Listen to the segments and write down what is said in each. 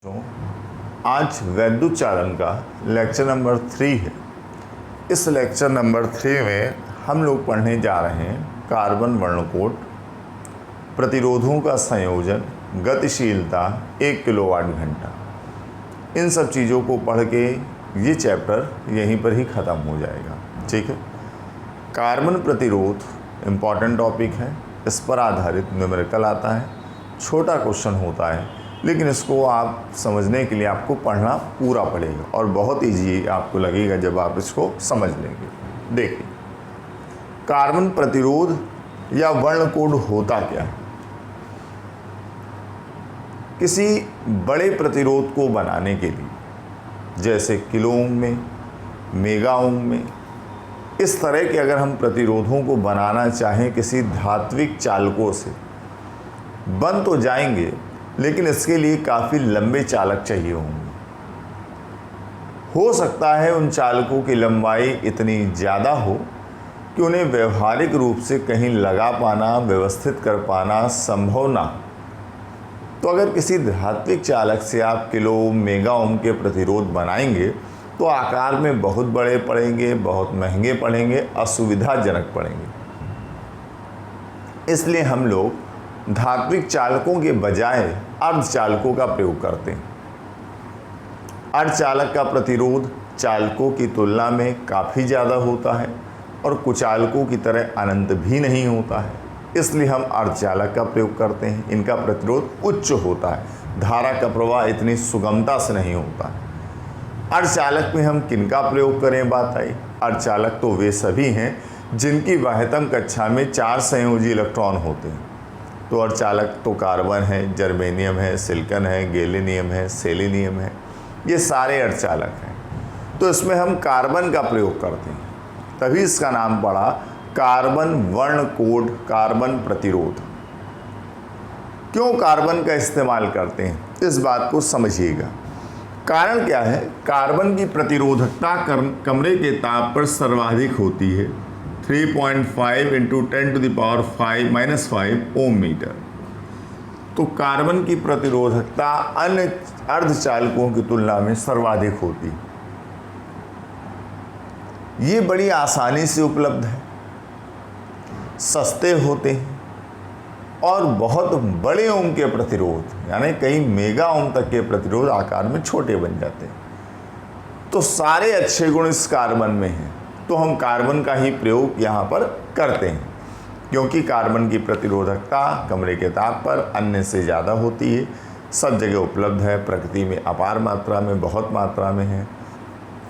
तो आज वैद्युत चालन का लेक्चर नंबर 3 है। इस लेक्चर नंबर 3 में हम लोग पढ़ने जा रहे हैं कार्बन वर्णकोड, प्रतिरोधों का संयोजन, गतिशीलता, 1 किलोवाट घंटा। इन सब चीज़ों को पढ़ के ये चैप्टर यहीं पर ही ख़त्म हो जाएगा। ठीक है। कार्बन प्रतिरोध इम्पॉर्टेंट टॉपिक है, इस पर आधारित न्यूमेरिकल आता है, छोटा क्वेश्चन होता है, लेकिन इसको आप समझने के लिए आपको पढ़ना पूरा पड़ेगा और बहुत ईजी आपको लगेगा जब आप इसको समझ लेंगे। देखिए, कार्बन प्रतिरोध या वर्णकोड होता क्या है। किसी बड़े प्रतिरोध को बनाने के लिए, जैसे किलो ओम में, मेगा ओम में, इस तरह के अगर हम प्रतिरोधों को बनाना चाहें किसी धात्विक चालकों से, बन तो जाएंगे, लेकिन इसके लिए काफ़ी लंबे चालक चाहिए होंगे। हो सकता है उन चालकों की लंबाई इतनी ज़्यादा हो कि उन्हें व्यवहारिक रूप से कहीं लगा पाना, व्यवस्थित कर पाना संभव ना। तो अगर किसी धात्विक चालक से आप किलो ओम, मेगा ओम के प्रतिरोध बनाएंगे तो आकार में बहुत बड़े पड़ेंगे, बहुत महंगे पड़ेंगे, असुविधाजनक पड़ेंगे। इसलिए हम लोग धात्विक चालकों के बजाय अर्धचालकों का प्रयोग करते हैं। अर्धचालक का प्रतिरोध चालकों की तुलना में काफ़ी ज़्यादा होता है और कुचालकों की तरह अनंत भी नहीं होता है, इसलिए हम अर्धचालक का प्रयोग करते हैं। इनका प्रतिरोध उच्च होता है, धारा का प्रवाह इतनी सुगमता से नहीं होता है। अर्धचालक में हम किनका प्रयोग करें, बात आई। अर्धचालक तो वे सभी हैं जिनकी बाह्यतम कक्षा में 4 संयोजी इलेक्ट्रॉन होते हैं। तो अर्धचालक तो कार्बन है, जर्मेनियम है, सिलिकॉन है, गैलियम है, सेलेनियम है, ये सारे अर्धचालक हैं। तो इसमें हम कार्बन का प्रयोग करते हैं, तभी इसका नाम पड़ा कार्बन वर्णकोड, कार्बन प्रतिरोध। क्यों कार्बन का इस्तेमाल करते हैं, इस बात को समझिएगा। कारण क्या है, कार्बन की प्रतिरोधकता कमरे के ताप पर सर्वाधिक होती है, 3.5 × 10⁻⁵ ओम मीटर। तो कार्बन की प्रतिरोधकता अन्य अर्धचालकों की तुलना में सर्वाधिक होती है। ये बड़ी आसानी से उपलब्ध है, सस्ते होते हैं और बहुत बड़े ओम के प्रतिरोध यानी कई मेगा ओम तक के प्रतिरोध आकार में छोटे बन जाते हैं। तो सारे अच्छे गुण इस कार्बन में हैं, तो हम कार्बन का ही प्रयोग यहाँ पर करते हैं, क्योंकि कार्बन की प्रतिरोधकता कमरे के ताप पर अन्य से ज़्यादा होती है, सब जगह उपलब्ध है, प्रकृति में अपार मात्रा में, बहुत मात्रा में है।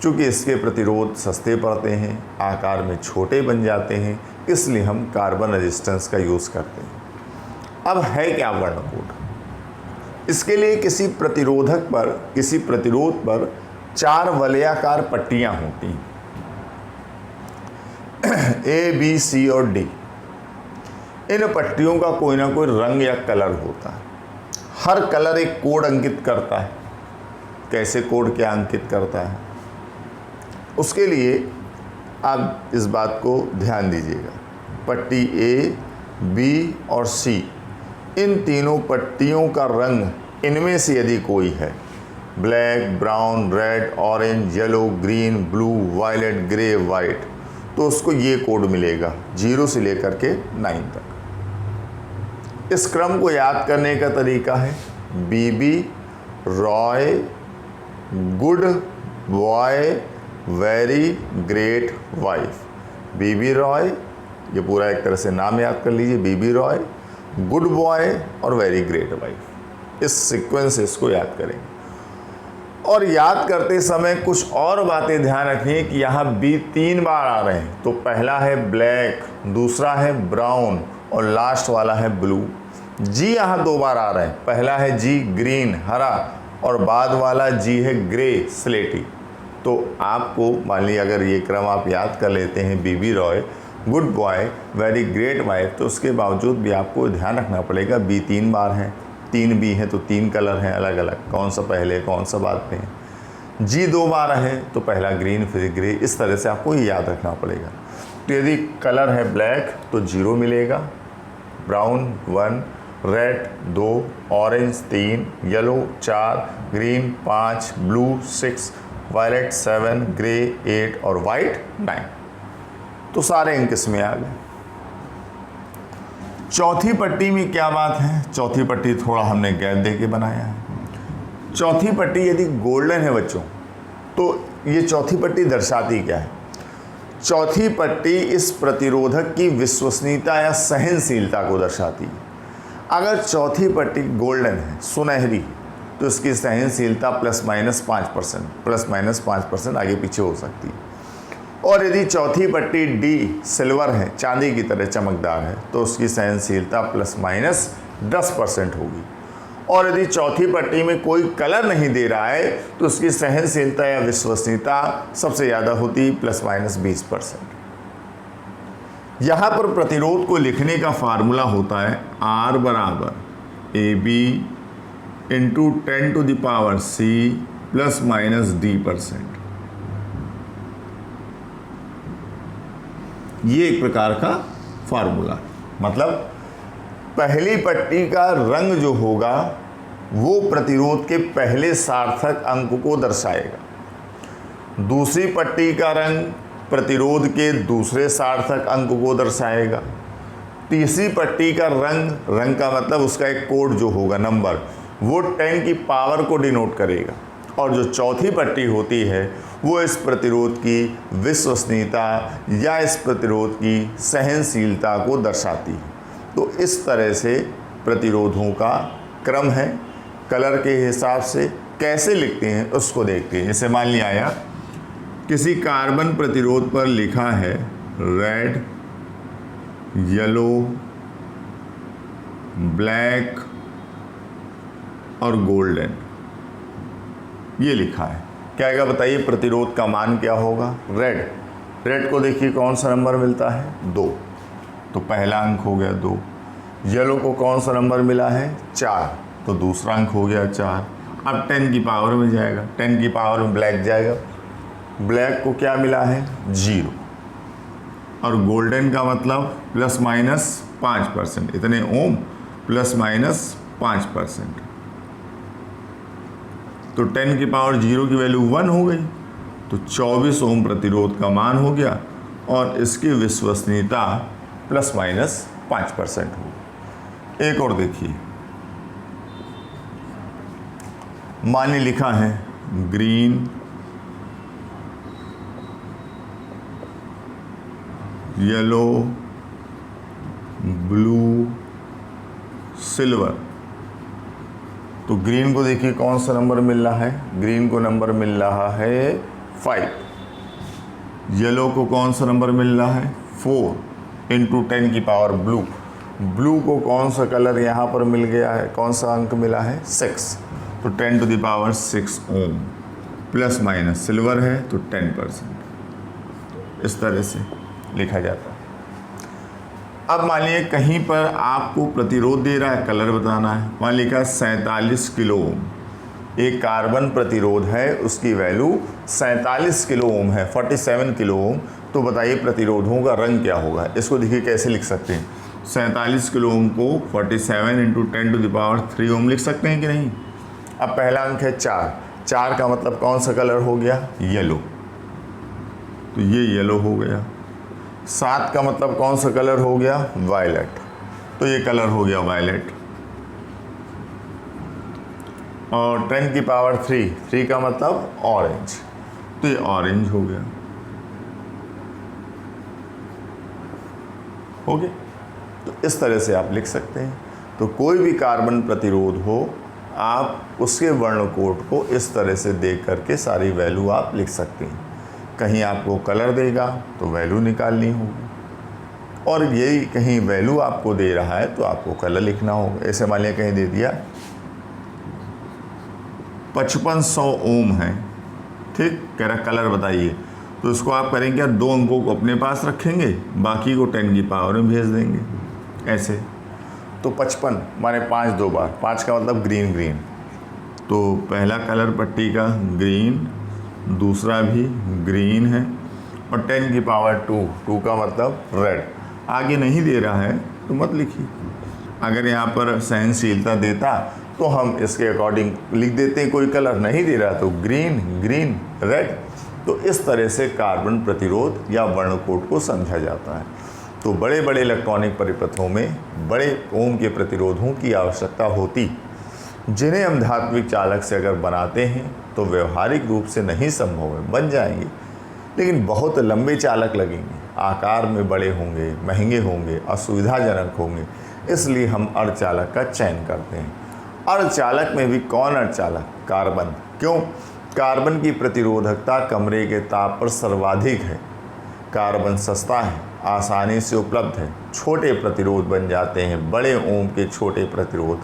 चूँकि इसके प्रतिरोध सस्ते पड़ते हैं, आकार में छोटे बन जाते हैं, इसलिए हम कार्बन रेजिस्टेंस का यूज़ करते हैं। अब है क्या वर्णकोड। इसके लिए किसी प्रतिरोधक पर, किसी प्रतिरोध पर 4 वलयाकार पट्टियाँ होती हैं, A, B, C और D। इन पट्टियों का कोई ना कोई रंग या कलर होता है। हर कलर एक कोड अंकित करता है। कैसे कोड क्या अंकित करता है, उसके लिए आप इस बात को ध्यान दीजिएगा। पट्टी A, B और C, इन तीनों पट्टियों का रंग इनमें से यदि कोई है, black, brown, red, orange, yellow, green, blue, violet, grey, white, तो उसको ये कोड मिलेगा 0 से लेकर के 9 तक। इस क्रम को याद करने का तरीका है BB, Roy, good boy, very great wife. BB Roy, ये पूरा एक तरह से नाम याद कर लीजिए, BB रॉय, गुड बॉय और वेरी ग्रेट वाइफ। इस सीक्वेंस से इसको याद करेंगे। और याद करते समय कुछ और बातें ध्यान रखिए कि यहाँ B 3 बार आ रहे हैं। तो पहला है ब्लैक, दूसरा है ब्राउन और लास्ट वाला है ब्लू। G यहाँ 2 बार आ रहे हैं, पहला है G ग्रीन, हरा, और बाद वाला G है ग्रे, स्लेटी। तो आपको मान लीजिए अगर ये क्रम आप याद कर लेते हैं, BB Roy, good boy, very great wife, तो उसके बावजूद भी आपको ध्यान रखना पड़ेगा B 3 बार है, 3 B है तो 3 कलर हैं अलग अलग, कौन सा पहले कौन सा बाद में है। G 2 बार है तो पहला ग्रीन फिर ग्रे, इस तरह से आपको ये याद रखना पड़ेगा। तो यदि कलर है ब्लैक तो 0 मिलेगा, brown 1, red 2, orange 3, yellow 4, green 5, blue 6, violet 7, grey 8 और वाइट 9। तो सारे अंक इसमें आ गए। चौथी पट्टी में क्या बात है, चौथी पट्टी थोड़ा हमने गैप दे के बनाया है। चौथी पट्टी यदि गोल्डन है बच्चों, तो ये चौथी पट्टी दर्शाती क्या है? चौथी पट्टी इस प्रतिरोधक की विश्वसनीयता या सहनशीलता को दर्शाती है। अगर चौथी पट्टी गोल्डन है, सुनहरी, तो इसकी सहनशीलता ±5% आगे पीछे हो सकती है। और यदि चौथी पट्टी डी सिल्वर है, चांदी की तरह चमकदार है, तो उसकी सहनशीलता ±10% होगी। और यदि चौथी पट्टी में कोई कलर नहीं दे रहा है, तो उसकी सहनशीलता या विश्वसनीयता सबसे ज़्यादा होती है ±20%। यहाँ पर प्रतिरोध को लिखने का फार्मूला होता है R = AB × 10⁻⁶ ±D%। ये एक प्रकार का फार्मूला, मतलब पहली पट्टी का रंग जो होगा वो प्रतिरोध के पहले सार्थक अंक को दर्शाएगा। दूसरी पट्टी का रंग प्रतिरोध के दूसरे सार्थक अंक को दर्शाएगा। तीसरी पट्टी का रंग का मतलब उसका एक कोड जो होगा, नंबर, वो 10 की पावर को डिनोट करेगा। और जो चौथी पट्टी होती है वो इस प्रतिरोध की विश्वसनीयता या इस प्रतिरोध की सहनशीलता को दर्शाती है। तो इस तरह से प्रतिरोधों का क्रम है। कलर के हिसाब से कैसे लिखते हैं उसको देखते हैं। जैसे मान लिया आया किसी कार्बन प्रतिरोध पर लिखा है रेड, येलो, ब्लैक और गोल्डन, ये लिखा है। क्या आएगा बताइए? प्रतिरोध का मान क्या होगा? रेड को देखिए कौन सा नंबर मिलता है? 2, तो पहला अंक हो गया 2। येलो को कौन सा नंबर मिला है? 4, तो दूसरा अंक हो गया 4। अब 10 की पावर में जाएगा, 10 की पावर में ब्लैक जाएगा। ब्लैक को क्या मिला है? 0। और गोल्डन का मतलब ±5%, इतने ओम ±5%, तो 10 की पावर 0 की वैल्यू 1 हो गई, तो 24 ओम प्रतिरोध का मान हो गया और इसकी विश्वसनीयता ±5% होगी। एक और देखिए, माने लिखा है ग्रीन, येलो, ब्लू, सिल्वर। तो ग्रीन को देखिए कौन सा नंबर मिल रहा है? ग्रीन को नंबर मिल रहा है 5। येलो को कौन सा नंबर मिल रहा है? 4 × 10 की पावर ब्लू। ब्लू को कौन सा कलर यहाँ पर मिल गया है? कौन सा अंक मिला है? 6, तो 10⁻6 ओम, प्लस माइनस सिल्वर है तो 10%। इस तरह से लिखा जाता है। अब मान लीजिए कहीं पर आपको प्रतिरोध दे रहा है, कलर बताना है। मान लिखा 47 किलो ओम, एक कार्बन प्रतिरोध है, उसकी वैल्यू 47 किलो ओम है, 47 किलो ओम। तो बताइए प्रतिरोधों का रंग क्या होगा? इसको देखिए कैसे लिख सकते हैं। 47 किलो ओम को 47 × 10⁻³ ओम लिख सकते हैं कि नहीं? अब पहला अंक है 4 का मतलब कौन सा कलर हो गया? येलो, तो ये येलो हो गया। 7 का मतलब कौन सा कलर हो गया? वायलेट, तो ये कलर हो गया वायलेट। और 10 की पावर 3 का मतलब ऑरेंज, तो ये ऑरेंज हो गया। हो गया। तो इस तरह से आप लिख सकते हैं। तो कोई भी कार्बन प्रतिरोध हो, आप उसके वर्ण कोड को इस तरह से देख करके सारी वैल्यू आप लिख सकते हैं। कहीं आपको कलर देगा तो वैल्यू निकालनी होगी, और यही कहीं वैल्यू आपको दे रहा है तो आपको कलर लिखना होगा। ऐसे मान लिया कहीं दे दिया 5500 ओम है, ठीक, कह रहा कलर बताइए, तो इसको आप करेंगे 2 अंकों को अपने पास रखेंगे, बाकी को 10 की पावर में भेज देंगे ऐसे। तो 55 माने 5 2 बार, 5 का मतलब ग्रीन, तो पहला कलर पट्टी का ग्रीन, दूसरा भी ग्रीन है, और 10 की पावर 2 का मतलब रेड। आगे नहीं दे रहा है तो मत लिखिए। अगर यहाँ पर सहनशीलता देता तो हम इसके अकॉर्डिंग लिख देते हैं, कोई कलर नहीं दे रहा तो ग्रीन, ग्रीन, रेड। तो इस तरह से कार्बन प्रतिरोध या वर्णकोड को समझा जाता है। तो बड़े बड़े इलेक्ट्रॉनिक परिपथों में बड़े ओम के प्रतिरोधों की आवश्यकता होती, जिन्हें हम धात्विक चालक से अगर बनाते हैं तो व्यवहारिक रूप से नहीं संभव है, बन जाएंगे लेकिन बहुत लंबे चालक लगेंगे, आकार में बड़े होंगे, महंगे होंगे, असुविधाजनक होंगे, इसलिए हम अर्धचालक का चयन करते हैं। अर्धचालक में भी कौन अर्धचालक? कार्बन। क्यों? कार्बन की प्रतिरोधकता कमरे के ताप पर सर्वाधिक है। कार्बन सस्ता है, आसानी से उपलब्ध है, छोटे प्रतिरोध बन जाते हैं, बड़े ओम के छोटे प्रतिरोध,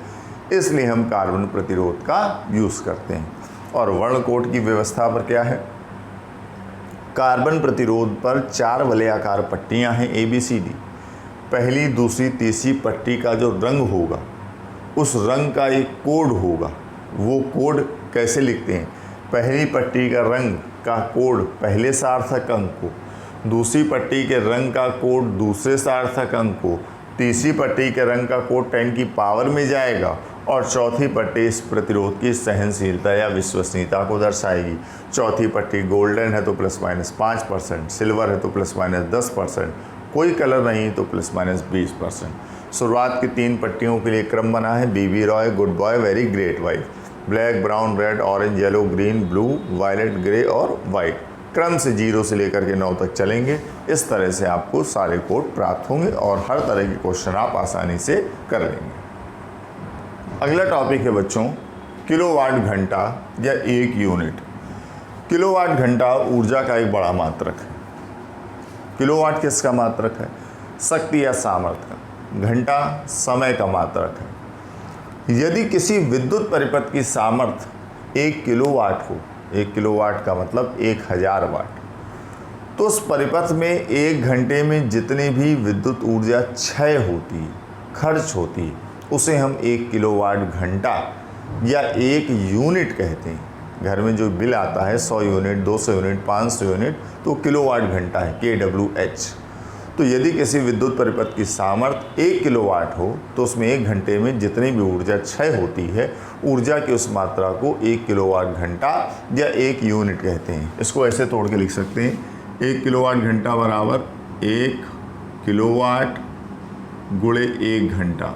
इसलिए हम कार्बन प्रतिरोध का यूज़ करते हैं। और वर्णकोड की व्यवस्था पर क्या है? कार्बन प्रतिरोध पर 4 वलयाकार पट्टियां हैं ABCD। पहली, दूसरी, तीसरी पट्टी का जो रंग होगा उस रंग का एक कोड होगा। वो कोड कैसे लिखते हैं? पहली पट्टी का रंग का कोड पहले सार्थक अंक को, दूसरी पट्टी के रंग का कोड दूसरे सार्थक अंक को, तीसरी पट्टी के रंग का कोड 10 की पावर में जाएगा और चौथी पट्टी इस प्रतिरोध की सहनशीलता या विश्वसनीयता को दर्शाएगी। चौथी पट्टी गोल्डन है तो ±5%, सिल्वर है तो ±10%, कोई कलर नहीं तो ±20%। शुरुआत की 3 पट्टियों के लिए क्रम बना है: BB ROY, good boy, very great wife, black, brown, red, orange, yellow, green, blue, violet, grey और वाइट। क्रम से 0 से लेकर के 9 तक चलेंगे। इस तरह से आपको सारे कोड प्राप्त होंगे और हर तरह के क्वेश्चन आप आसानी से कर लेंगे। अगला टॉपिक है बच्चों किलोवाट घंटा या 1 यूनिट। किलोवाट घंटा ऊर्जा का एक बड़ा मात्रक है। किलोवाट किसका मात्रक है? शक्ति या सामर्थ्य का। घंटा समय का मात्रक है। यदि किसी विद्युत परिपथ की सामर्थ्य 1 किलोवाट हो, 1 किलोवाट का मतलब 1000 वाट, तो उस परिपथ में 1 घंटे में जितनी भी विद्युत ऊर्जा क्षय होती है, खर्च होती है, उसे हम 1 किलोवाट घंटा या 1 यूनिट कहते हैं। घर में जो बिल आता है 100 यूनिट, 200 यूनिट, 500 यूनिट, तो किलोवाट घंटा है, kWh। तो यदि किसी विद्युत परिपथ की सामर्थ्य 1 किलोवाट हो तो उसमें 1 घंटे में जितनी भी ऊर्जा क्षय होती है, ऊर्जा की उस मात्रा को 1 किलोवाट घंटा या 1 यूनिट कहते हैं। इसको ऐसे तोड़ के लिख सकते हैं: 1 किलोवाट घंटा बराबर 1 किलोवाट गुणे 1 घंटा।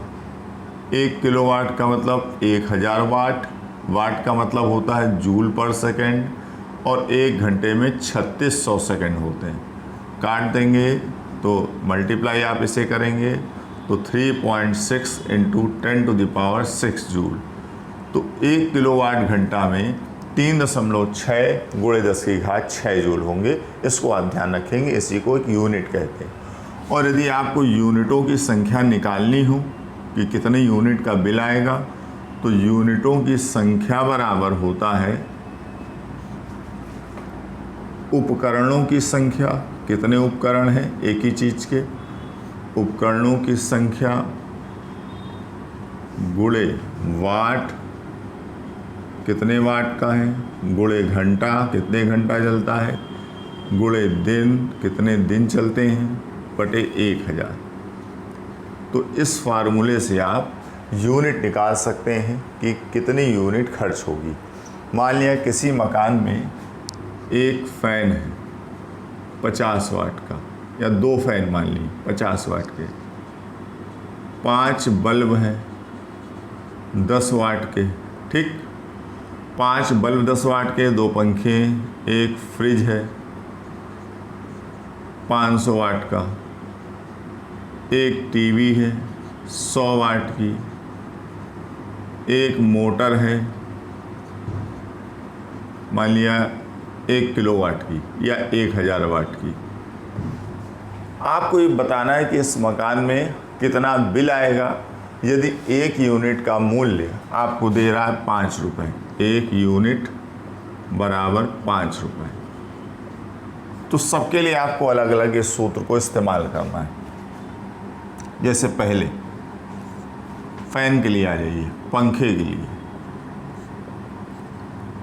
1 किलोवाट का मतलब 1000 वाट, वाट का मतलब होता है जूल पर सेकेंड, और 1 घंटे में 3600 सेकेंड होते हैं। काट देंगे तो मल्टीप्लाई आप इसे करेंगे तो 3.6 × 10⁻6 जूल। तो 1 किलोवाट घंटा में 3.6 × 10⁻6 जूल होंगे। इसको आप ध्यान रखेंगे, इसी को एक यूनिट कहते हैं। और यदि आपको यूनिटों की संख्या निकालनी हो कि कितने यूनिट का बिल आएगा, तो यूनिटों की संख्या बराबर होता है उपकरणों की संख्या। कितने उपकरण हैं एक ही चीज़ के, उपकरणों की संख्या गुणे वाट, कितने वाट का है, गुणे घंटा, कितने घंटा चलता है, गुणे दिन, कितने दिन चलते हैं, बटे 1000। तो इस फार्मूले से आप यूनिट निकाल सकते हैं कि कितनी यूनिट खर्च होगी। मान लिया किसी मकान में एक फ़ैन है 50 वाट का, या 2 फ़ैन मान ली 50 वाट के, 5 बल्ब हैं 10 वाट के, ठीक, 5 बल्ब 10 वाट के, 2 पंखे, एक फ्रिज है 500 वाट का, एक टीवी है 100 वाट की, एक मोटर है मान लिया 1 किलोवाट की या 1000 वाट की। आपको ये बताना है कि इस मकान में कितना बिल आएगा यदि 1 यूनिट का मूल्य आपको दे रहा है 5 रुपये। 1 यूनिट बराबर 5 रुपये। तो सबके लिए आपको अलग अलग इस सूत्र को इस्तेमाल करना है। जैसे पहले फैन के लिए आ जाइए, पंखे के लिए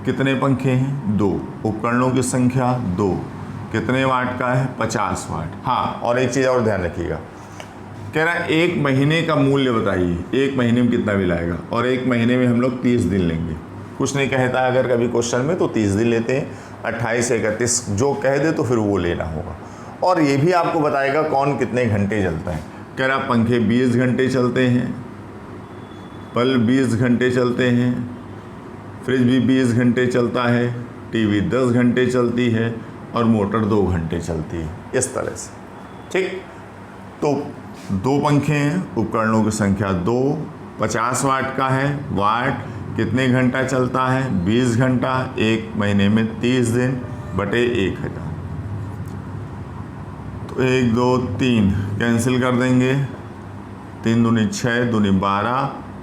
कितने पंखे हैं? 2। उपकरणों की संख्या 2। कितने वाट का है? 50 वाट। हाँ, और एक चीज़ और ध्यान रखिएगा कह रहा है 1 महीने का मूल्य बताइए, 1 महीने में कितना बिल आएगा, और 1 महीने में हम लोग 30 दिन लेंगे। कुछ नहीं कहता अगर कभी क्वेश्चन में तो 30 दिन लेते हैं, 28 31 जो कह दे तो फिर वो लेना होगा। और ये भी आपको बताएगा कौन कितने घंटे चलता है। कह रहा पंखे 20 घंटे चलते हैं, बल्ब 20 घंटे चलते हैं, फ्रिज भी 20 घंटे चलता है, टीवी 10 घंटे चलती है और मोटर 2 घंटे चलती है, इस तरह से। ठीक, तो 2 पंखे हैं, उपकरणों की संख्या 2, 50 वाट का है, वाट कितने घंटा चलता है, 20 घंटा, 1 महीने में 30 दिन बटे 1000। तो 1 2 3 कैंसिल कर देंगे, 3 दूनी 6, दूनी 12,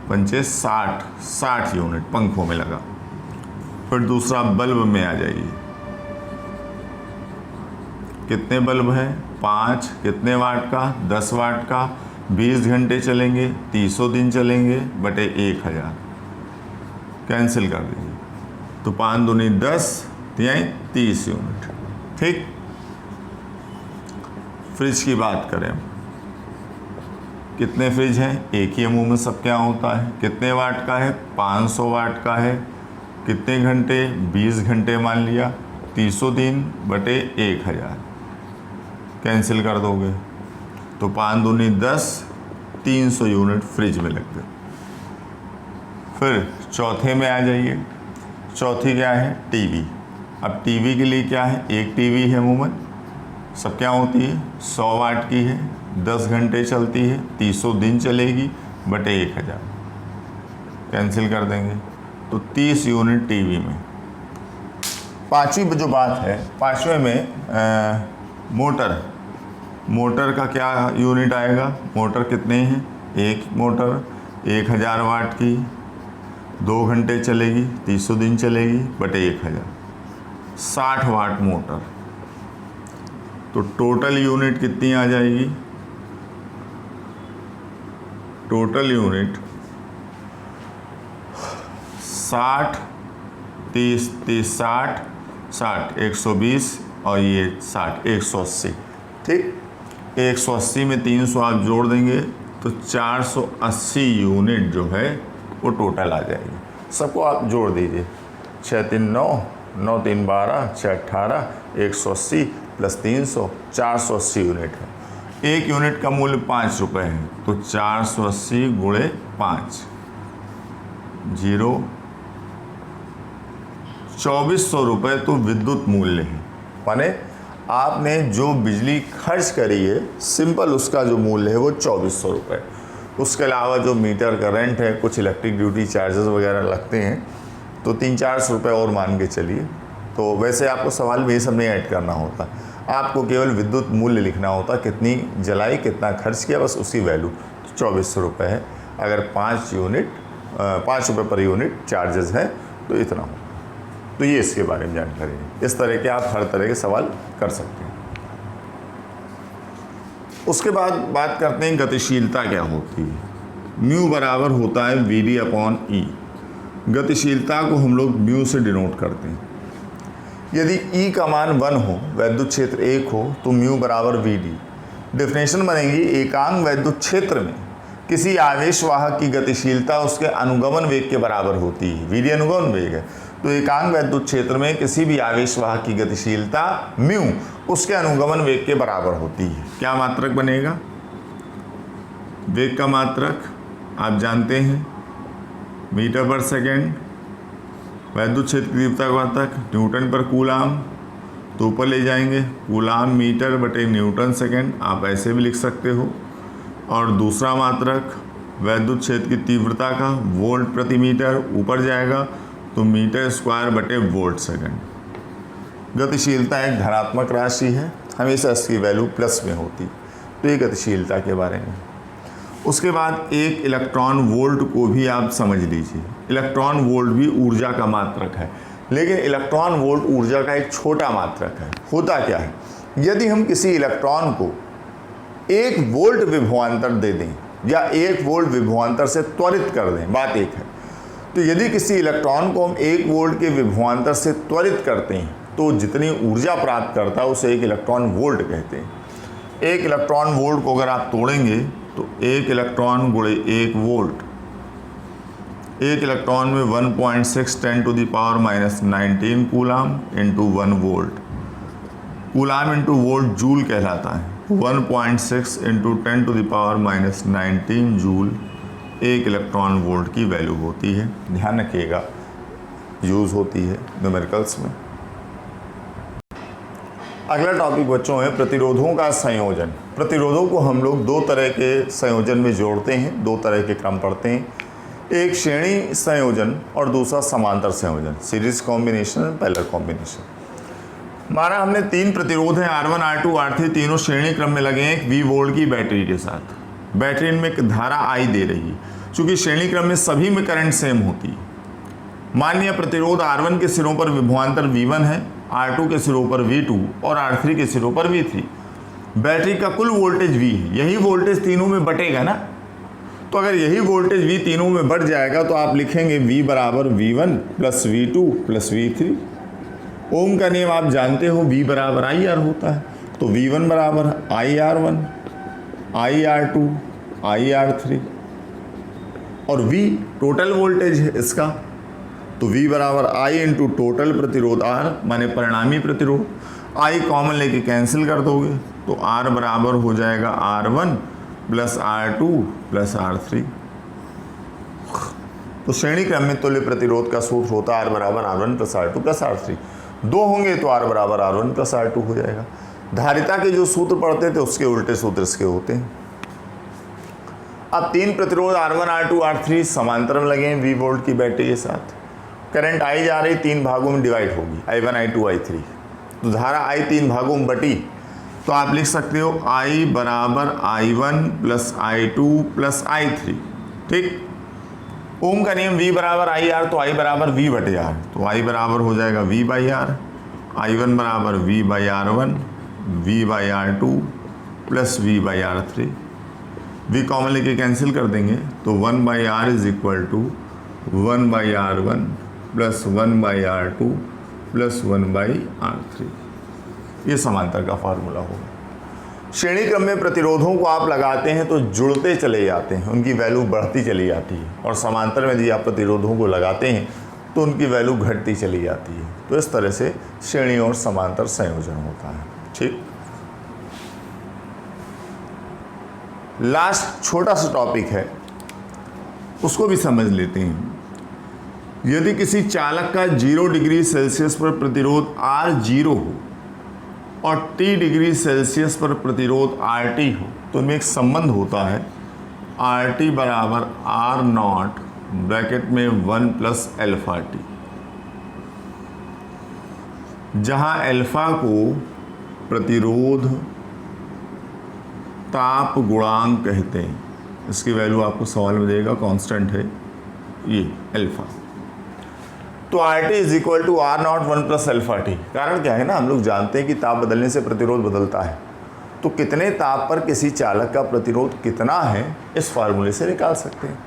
पंचे 60 यूनिट पंखों में लगा। फिर दूसरा बल्ब में आ जाइए, कितने बल्ब है, 5, कितने वाट का, 10 वाट का, 20 घंटे चलेंगे, 300 दिन चलेंगे बटे 1000, कैंसिल कर दीजिए। तो 5 दूनी 10, 30 यूनिट। ठीक, फ्रिज की बात करें, कितने फ्रिज हैं, एक ही मुंह में सब क्या होता है, कितने वाट का है, 500 वाट का है, कितने घंटे, 20 घंटे मान लिया, 300 दिन बटे 1000, कैंसिल कर दोगे तो 5 दूनी 10, 300 यूनिट फ्रिज में लग गए। फिर चौथे में आ जाइए, चौथी क्या है, टीवी। अब टीवी के लिए क्या है, एक टीवी है अमूमन, सब क्या होती है, 100 वाट की है, 10 घंटे चलती है, 300 दिन चलेगी बटे 1000, कैंसिल कर देंगे तो 30 यूनिट टीवी में। पांचवी जो बात है, पांचवें में मोटर का क्या यूनिट आएगा, मोटर कितने हैं, एक मोटर 1000 वाट की, 2 घंटे चलेगी, 300 दिन चलेगी बटे 1000, 60 वाट मोटर। तो टोटल यूनिट कितनी आ जाएगी, टोटल यूनिट 60, 30, 30, 60, 120 और ये 60, 180। ठीक, 180 में 300 आप जोड़ देंगे तो 480 यूनिट जो है वो टोटल आ जाएगी। सबको आप जोड़ दीजिए, 6 3 9, 9 3 12, 6 18, 180 प्लस 300, 480 यूनिट है। एक यूनिट का मूल्य 5 रुपये है, तो 480 गुणे 5, 0, 2400 रुपये तो विद्युत मूल्य है। माने आपने जो बिजली खर्च करी है, सिंपल उसका जो मूल्य है वो 2400 रुपये। उसके अलावा जो मीटर का रेंट है, कुछ इलेक्ट्रिक ड्यूटी चार्जेस वगैरह लगते हैं, तो 300-400 रुपये और मान के चलिए। तो वैसे आपको सवाल में ये सब नहीं ऐड करना होता, आपको केवल विद्युत मूल्य लिखना होता, कितनी जलाई, कितना खर्च किया, बस उसकी वैल्यू 2400 रुपये है। अगर 5 रुपये पर यूनिट चार्जेस है तो इतना हो। तो ये इसके बारे में जानकारी है। इस तरह के आप हर तरह के सवाल कर सकते हैं। उसके बाद बात करते हैं गतिशीलता क्या होती है। म्यू बराबर होता है VD अपॉन E। गतिशीलता को हम लोग म्यू से डिनोट करते हैं। यदि E का मान 1 हो, वैद्युत क्षेत्र 1 हो, तो म्यू बराबर VD। डेफिनेशन बनेगी, एकांक वैद्युत क्षेत्र में किसी आवेश वाहक की गतिशीलता उसके अनुगमन वेग के बराबर होती है। VD अनुगमन वेग है, तो एकांक वैद्युत क्षेत्र में किसी भी आवेश वाहक की गतिशीलता म्यू उसके अनुगमन वेग के बराबर होती है। क्या मात्रक बनेगा, वेग का मात्रक आप जानते हैं, मीटर पर सेकेंड, वैद्युत क्षेत्र की तीव्रता का मात्रक न्यूटन पर कूलाम, तो ऊपर ले जाएंगे कूलाम मीटर बटे न्यूटन सेकेंड, आप ऐसे भी लिख सकते हो। और दूसरा मात्रक वैद्युत क्षेत्र की तीव्रता का वोल्ट प्रति मीटर, ऊपर जाएगा तो मीटर स्क्वायर बटे वोल्ट सेकेंड। गतिशीलता एक धनात्मक राशि है, हमेशा इसकी वैल्यू प्लस में होती, तो ये गतिशीलता के बारे में। उसके बाद एक इलेक्ट्रॉन वोल्ट को भी आप समझ लीजिए। इलेक्ट्रॉन वोल्ट भी ऊर्जा का मात्रक है, लेकिन इलेक्ट्रॉन वोल्ट ऊर्जा का एक छोटा मात्रक है। होता क्या है, यदि हम किसी इलेक्ट्रॉन को 1 वोल्ट विभवांतर दे दें या 1 वोल्ट विभवांतर से त्वरित कर दें, बात एक है। तो यदि किसी इलेक्ट्रॉन को हम 1 वोल्ट के विभवांतर से त्वरित करते हैं तो जितनी ऊर्जा प्राप्त करता है उसे 1 इलेक्ट्रॉन वोल्ट कहते हैं। 1 इलेक्ट्रॉन वोल्ट को अगर आप तोड़ेंगे तो 1 इलेक्ट्रॉन गुणे 1 वोल्ट, 1 इलेक्ट्रॉन में 1.6 10⁻⁻19 coulomb into 1 volt. Coulomb into volt joule कहलाता है। 1.6 इंटू 10⁻⁻19 जूल 1 इलेक्ट्रॉन वोल्ट की वैल्यू होती है। ध्यान रखिएगा, यूज़ होती है न्यूमेरिकल्स में। अगला टॉपिक बच्चों है प्रतिरोधों का संयोजन। प्रतिरोधों को हम लोग दो तरह के संयोजन में जोड़ते हैं, दो तरह के क्रम पढ़ते हैं। एक श्रेणी संयोजन और दूसरा समांतर संयोजन, सीरीज कॉम्बिनेशन, पैरेलल कॉम्बिनेशन। माना हमने 3 प्रतिरोध हैं R1, R2, R3, तीनों श्रेणी क्रम में लगे हैं एक V वोल्ट की बैटरी के साथ। बैटरी में एक धारा I दे रही है, चूँकि श्रेणी क्रम में सभी में करंट सेम होती है। मान लिया प्रतिरोध R1 के सिरों पर विभवांतर V1 है, R2 के सिरों पर V2 और R3 के सिरों पर V3। बैटरी का कुल वोल्टेज V है, यही वोल्टेज तीनों में बटेगा ना। तो अगर यही वोल्टेज V तीनों में बढ़ जाएगा तो आप लिखेंगे V बराबर V1 plus V2 plus V3। ओम का नियम आप जानते हो, V बराबर IR होता है। तो V1 बराबर IR1, IR2, IR3 और V टोटल वोल्टेज है इसका। तो V बराबर I इंटू टोटल प्रतिरोध R, माने परिणामी प्रतिरोध। I कॉमन लेके कैंसिल कर दोगे तो R बराबर हो जाएगा R1 plus R2 plus R3। तो श्रेणी क्रम में तुल्य प्रतिरोध का सूत्र होता है R बराबर R1 plus R2 plus R3। दो होंगे तो R बराबर R1 प्लस R2 हो जाएगा। धारिता के जो सूत्र पढ़ते थे उसके उल्टे सूत्र इसके होते हैं। अब 3 प्रतिरोध R1, R2, R3 समांतर में लगे हैं V वोल्ट की बैटरी के साथ। करंट I जा रही 3 भागों में डिवाइड होगी, I1, I2, I3। तो धारा I 3 भागों में बटी, तो आप लिख सकते हो I बराबर I1 plus I2 plus I3। ठीक। ओम का नियम V बराबर IR, तो I बराबर V बटे R। तो I बराबर हो जाएगा V बाई R। I1 बराबर V by R1, V by R2 plus V by R3। V common लेके कैंसिल कर देंगे तो 1 by R is equal to 1 by R1 plus 1 by R2 plus 1 by R3। ये समांतर का फार्मूला होगा। श्रेणी क्रम में प्रतिरोधों को आप लगाते हैं तो जुड़ते चले जाते हैं, उनकी वैल्यू बढ़ती चली जाती है। और समांतर में यदि आप प्रतिरोधों को लगाते हैं तो उनकी वैल्यू घटती चली जाती है। तो इस तरह से श्रेणी और समांतर संयोजन होता है। ठीक। लास्ट छोटा सा टॉपिक है, उसको भी समझ लेते हैं। यदि किसी चालक का 0 डिग्री सेल्सियस पर प्रतिरोध R0 हो और T डिग्री सेल्सियस पर प्रतिरोध RT हो तो इनमें एक संबंध होता है RT बराबर R0 ब्रैकेट में 1 प्लस अल्फा T, जहाँ अल्फा को प्रतिरोध ताप गुणांक कहते हैं। इसकी वैल्यू आपको सवाल में देगा, कांस्टेंट है ये अल्फा। तो RT is equal to R0 1 plus alpha T। कारण क्या है ना, हम लोग जानते हैं कि ताप बदलने से प्रतिरोध बदलता है। तो कितने ताप पर किसी चालक का प्रतिरोध कितना है इस फार्मूले से निकाल सकते हैं।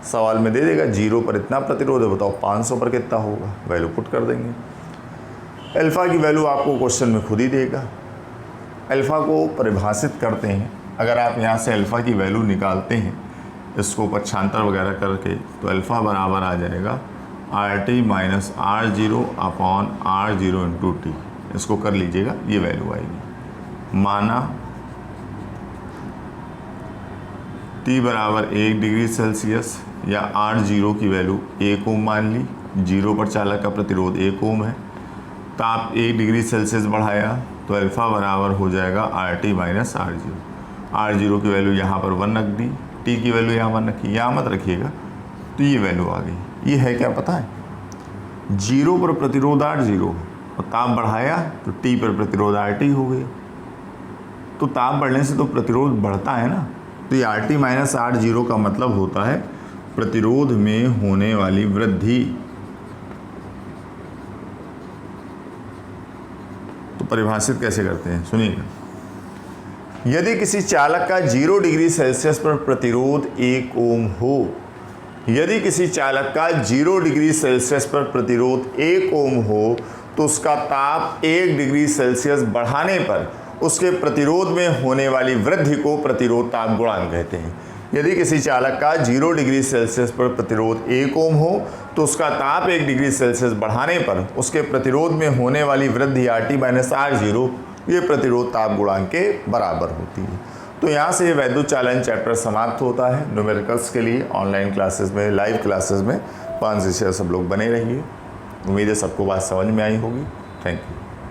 सवाल में दे देगा 0 पर इतना प्रतिरोध है, बताओ 500 पर कितना होगा, वैल्यू पुट कर देंगे। अल्फा की वैल्यू आपको क्वेश्चन में खुद ही देगा। अल्फा को परिभाषित करते हैं, अगर आप यहाँ से अल्फा की वैल्यू निकालते हैं इसको पक्षांतर वगैरह करके, तो अल्फा बराबर आ जाएगा RT minus R0 upon R0 into T। इसको कर लीजिएगा, ये वैल्यू आएगी। माना T बराबर 1 डिग्री सेल्सियस या R0 की वैल्यू 1 ओम मान ली। 0 पर चालक का प्रतिरोध 1 ओम है। ताप 1 डिग्री सेल्सियस बढ़ाया तो अल्फा बराबर हो जाएगा RT माइनस R0। R0 की वैल्यू यहाँ पर 1 रख दी, T की वैल्यू यहाँ 1 रखी, यहाँ मत रखिएगा। तो ये वैल्यू आ गई। ये है क्या पता है, 0 पर प्रतिरोध R0 और ताप बढ़ाया तो T पर प्रतिरोध RT हो गया। तो ताप बढ़ने से तो प्रतिरोध बढ़ता है ना। तो ये RT माइनस R0 का मतलब होता है प्रतिरोध में होने वाली वृद्धि। तो परिभाषित कैसे करते हैं सुनिएगा। यदि किसी चालक का 0 डिग्री सेल्सियस पर प्रतिरोध 1 ओम हो, यदि किसी चालक का 0 डिग्री सेल्सियस पर प्रतिरोध 1 ओम हो तो उसका ताप 1 डिग्री सेल्सियस बढ़ाने पर उसके प्रतिरोध में होने वाली वृद्धि को प्रतिरोध ताप गुणांक कहते हैं। यदि किसी चालक का 0 डिग्री सेल्सियस पर प्रतिरोध 1 ओम हो तो उसका ताप 1 डिग्री सेल्सियस बढ़ाने पर उसके प्रतिरोध में होने वाली वृद्धि RT-R0 ये प्रतिरोध ताप गुणांक के बराबर होती है। तो यहाँ से वैद्युत चालन चैप्टर समाप्त होता है। न्यूमेरिकल्स के लिए ऑनलाइन क्लासेस में, लाइव क्लासेस में 5 विषय सब लोग बने रहिए। उम्मीद है सबको बात समझ में आई होगी। Thank you.